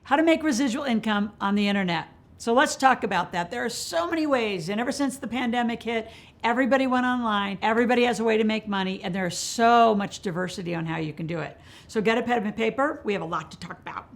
How to make residual income on the internet. So let's talk about that. There are so many ways, and ever since the pandemic hit, everybody went online, everybody has a way to make money, and there's so much diversity on how you can do it. So get a pen and paper, we have a lot to talk about.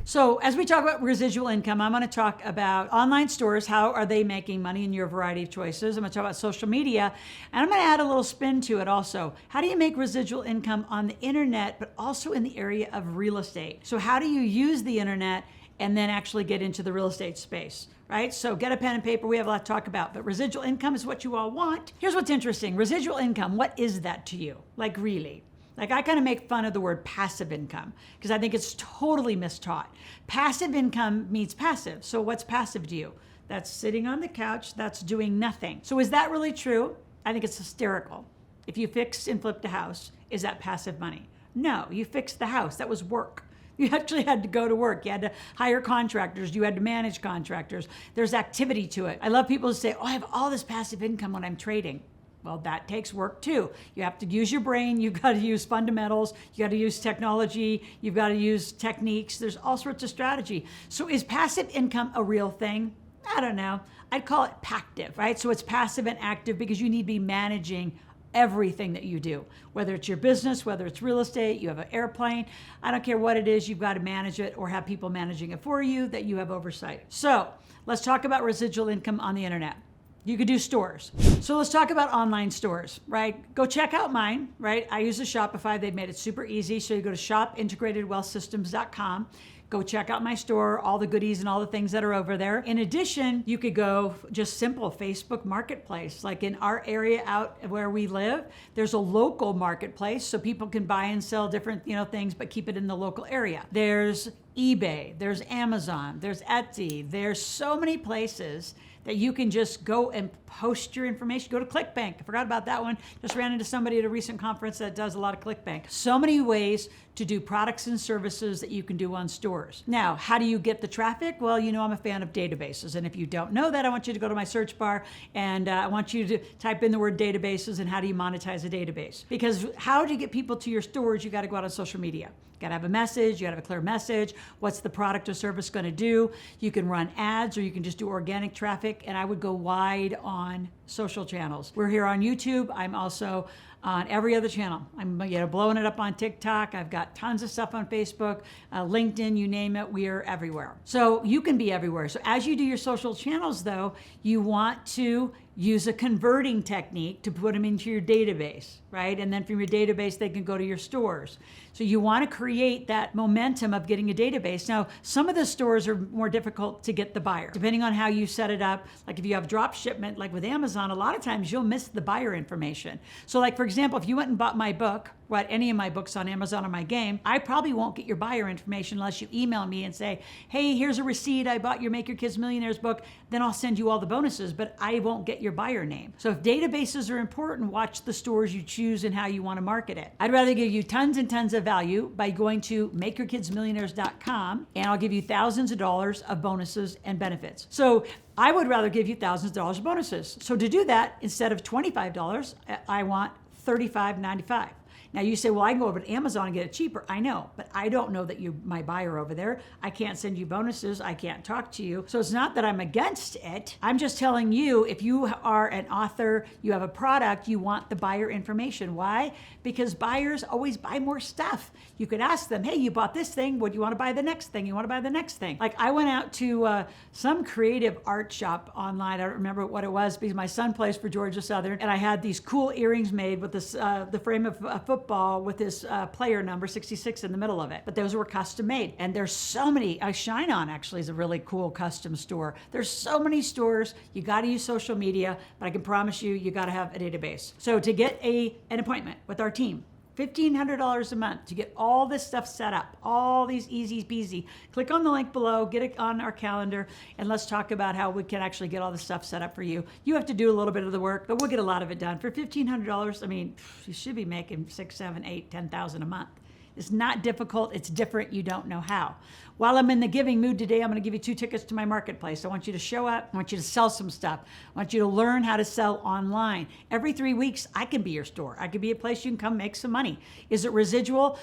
So as we talk about residual income, I'm going to talk about online stores. How are they making money in your variety of choices? I'm going to talk about social media, and I'm going to add a little spin to it also. How do you make residual income on the internet, but also in the area of real estate? So how do you use the internet and then actually get into the real estate space, right? So get a pen and paper. We have a lot to talk about, but residual income is what you all want. Here's what's interesting. Residual income, what is that to you? Like really? Like I kind of make fun of the word passive income because I think it's totally mistaught. Passive income means passive. So what's passive to you? That's sitting on the couch, that's doing nothing. So is that really true? I think it's hysterical. If you fixed and flipped a house, is that passive money? No, you fixed the house, that was work. You actually had to go to work. You had to hire contractors. You had to manage contractors. There's activity to it. I love people who say, oh, I have all this passive income when I'm trading. Well, that takes work too. You have to use your brain. You've got to use fundamentals. You got to use technology. You've got to use techniques. There's all sorts of strategy. So is passive income a real thing? I don't know. I'd call it pactive, right? So it's passive and active because you need to be managing everything that you do, whether it's your business, whether it's real estate, you have an airplane, I don't care what it is, you've got to manage it or have people managing it for you that you have oversight. So let's talk about residual income on the internet. You could do stores. So let's talk about online stores, right? Go check out mine, right? I use a Shopify. They've made it super easy. So you go to shopintegratedwealthsystems.com. Go check out my store, all the goodies and all the things that are over there. In addition, you could go just simple Facebook Marketplace. Like in our area out where we live, there's a local marketplace so people can buy and sell different, things, but keep it in the local area. There's eBay, there's Amazon, there's Etsy. There's so many places that you can just go and post your information. Go to ClickBank. I forgot about that one. Just ran into somebody at a recent conference that does a lot of ClickBank. So many ways to do products and services that you can do on stores. Now, how do you get the traffic? Well, I'm a fan of databases. And if you don't know that, I want you to go to my search bar and I want you to type in the word databases and how do you monetize a database? Because how do you get people to your stores? You got to go out on social media. You got to have a message, you got to have a clear message. What's the product or service going to do? You can run ads or you can just do organic traffic, and I would go wide on social channels. We're here on YouTube. I'm also on every other channel. I'm blowing it up on TikTok. I've got tons of stuff on Facebook, LinkedIn, you name it, we are everywhere. So you can be everywhere. So as you do your social channels though, you want to use a converting technique to put them into your database, right? And then from your database, they can go to your stores. So you want to create that momentum of getting a database. Now, some of the stores are more difficult to get the buyer, depending on how you set it up. Like if you have drop shipment, like with Amazon, a lot of times you'll miss the buyer information. So like, for example, if you went and bought my book, any of my books on Amazon or my game, I probably won't get your buyer information unless you email me and say, hey, here's a receipt. I bought your Make Your Kids Millionaires book. Then I'll send you all the bonuses, but I won't get your buyer name. So if databases are important, watch the stores you choose and how you want to market it. I'd rather give you tons and tons of value by going to makeyourkidsmillionaires.com, and I'll give you thousands of dollars of bonuses and benefits. So I would rather give you thousands of dollars of bonuses. So to do that, instead of $25, I want $35.95. Now you say, well, I can go over to Amazon and get it cheaper. I know, but I don't know that you're my buyer over there. I can't send you bonuses. I can't talk to you. So it's not that I'm against it. I'm just telling you, if you are an author, you have a product, you want the buyer information. Why? Because buyers always buy more stuff. You could ask them, hey, you bought this thing. Would you want to buy the next thing? You want to buy the next thing? Like I went out to some creative art shop online. I don't remember what it was because my son plays for Georgia Southern, and I had these cool earrings made with this the frame of football with this player number 66 in the middle of it. But those were custom made. And there's so many. Shine On actually is a really cool custom store. There's so many stores. You got to use social media, but I can promise you, you got to have a database. So to get an appointment with our team, $1,500 a month to get all this stuff set up, all these easy peasy. Click on the link below, get it on our calendar, and let's talk about how we can actually get all this stuff set up for you. You have to do a little bit of the work, but we'll get a lot of it done. For $1,500, I mean, you should be making $6,000, $7,000, $8,000, $10,000 a month. It's not difficult. It's different. You don't know how. While I'm in the giving mood today, I'm going to give you 2 tickets to my marketplace. I want you to show up. I want you to sell some stuff. I want you to learn how to sell online. Every 3 weeks, I can be your store. I could be a place you can come make some money. Is it residual?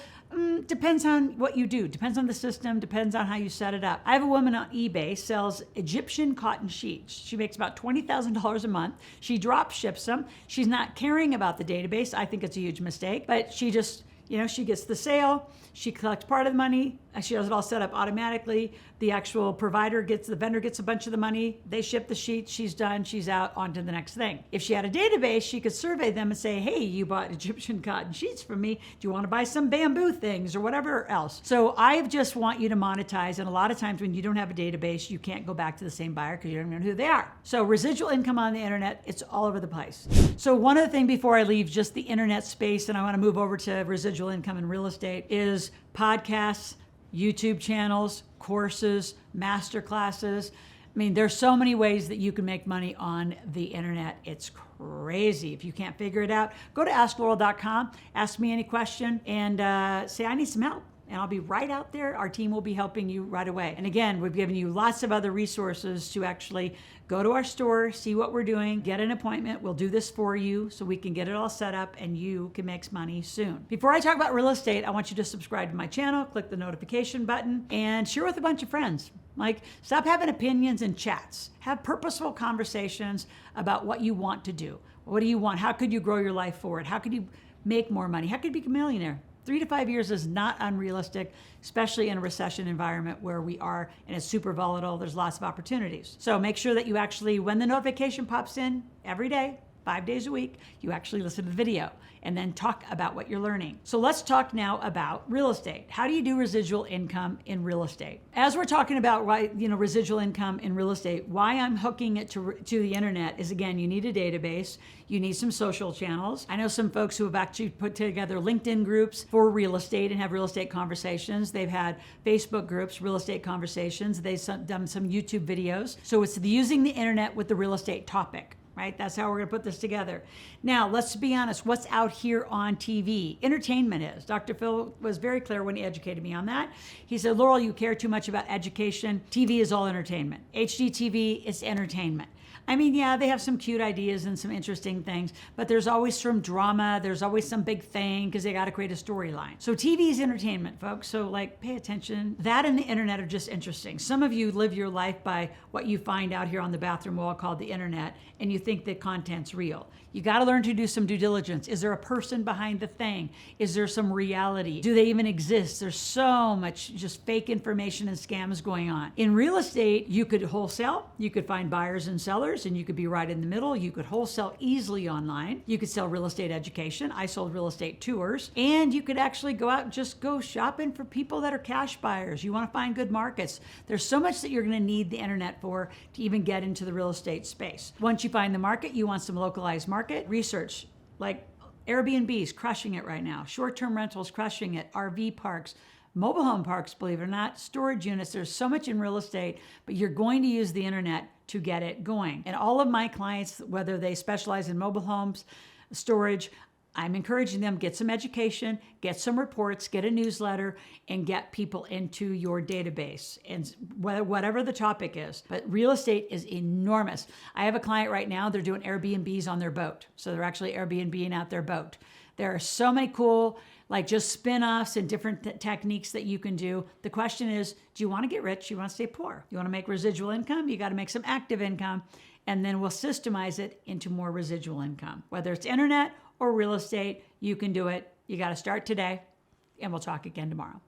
Depends on what you do. Depends on the system. Depends on how you set it up. I have a woman on eBay, sells Egyptian cotton sheets. She makes about $20,000 a month. She drop ships them. She's not caring about the database. I think it's a huge mistake, but she just, she gets the sale. She collects part of the money. She has it all set up automatically. The actual the vendor gets a bunch of the money. They ship the sheets. She's done. She's out on to the next thing. If she had a database, she could survey them and say, hey, you bought Egyptian cotton sheets from me. Do you want to buy some bamboo things or whatever else? So I just want you to monetize. And a lot of times when you don't have a database, you can't go back to the same buyer because you don't even know who they are. So residual income on the internet, it's all over the place. So one other thing before I leave just the internet space, and I want to move over to residual income in real estate, is podcasts, YouTube channels, courses, master classes. I mean, there's so many ways that you can make money on the internet. It's crazy. If you can't figure it out, go to askloral.com, ask me any question, and say, I need some help. And I'll be right out there. Our team will be helping you right away. And again, we've given you lots of other resources to actually go to our store, see what we're doing, get an appointment. We'll do this for you so we can get it all set up and you can make money soon. Before I talk about real estate, I want you to subscribe to my channel, click the notification button, and share with a bunch of friends. Stop having opinions and chats. Have purposeful conversations about what you want to do. What do you want? How could you grow your life forward? How could you make more money? How could you become a millionaire? 3 to 5 years is not unrealistic, especially in a recession environment where we are and it's super volatile. There's lots of opportunities. So make sure that you actually, when the notification pops in every day, 5 days a week, you actually listen to the video and then talk about what you're learning. So let's talk now about real estate. How do you do residual income in real estate? As we're talking about residual income in real estate, why I'm hooking it to the internet is, again, you need a database, you need some social channels. I know some folks who have actually put together LinkedIn groups for real estate and have real estate conversations. They've had Facebook groups, real estate conversations. They've done some YouTube videos. So it's using the internet with the real estate topic. Right? That's how we're going to put this together. Now, let's be honest. What's out here on TV? Entertainment is. Dr. Phil was very clear when he educated me on that. He said, Loral, you care too much about education. TV is all entertainment. HGTV is entertainment. I mean, yeah, they have some cute ideas and some interesting things, but there's always some drama. There's always some big thing because they got to create a storyline. So TV is entertainment, folks. So pay attention. That and the internet are just interesting. Some of you live your life by what you find out here on the bathroom wall called the internet, and you think that content's real. You got to learn to do some due diligence. Is there a person behind the thing? Is there some reality? Do they even exist? There's so much just fake information and scams going on. In real estate, you could wholesale. You could find buyers and sellers, and you could be right in the middle. You could wholesale easily online. You could sell real estate education. I sold real estate tours. And you could actually go out and just go shopping for people that are cash buyers. You want to find good markets. There's so much that you're going to need the internet for to even get into the real estate space. Once you find the market, you want some localized market research, like Airbnb's crushing it right now. Short-term rentals crushing it. RV parks, mobile home parks, believe it or not, storage units. There's so much in real estate, but you're going to use the internet to get it going. And all of my clients, whether they specialize in mobile homes, storage, I'm encouraging them, get some education, get some reports, get a newsletter, and get people into your database, and whatever the topic is. But real estate is enormous. I have a client right now, they're doing Airbnbs on their boat. So they're actually Airbnb-ing out their boat. There are so many cool, just spin-offs and different techniques that you can do. The question is, do you want to get rich? Do you want to stay poor? You want to make residual income? You got to make some active income, and then we'll systemize it into more residual income. Whether it's internet or real estate, you can do it. You got to start today, and we'll talk again tomorrow.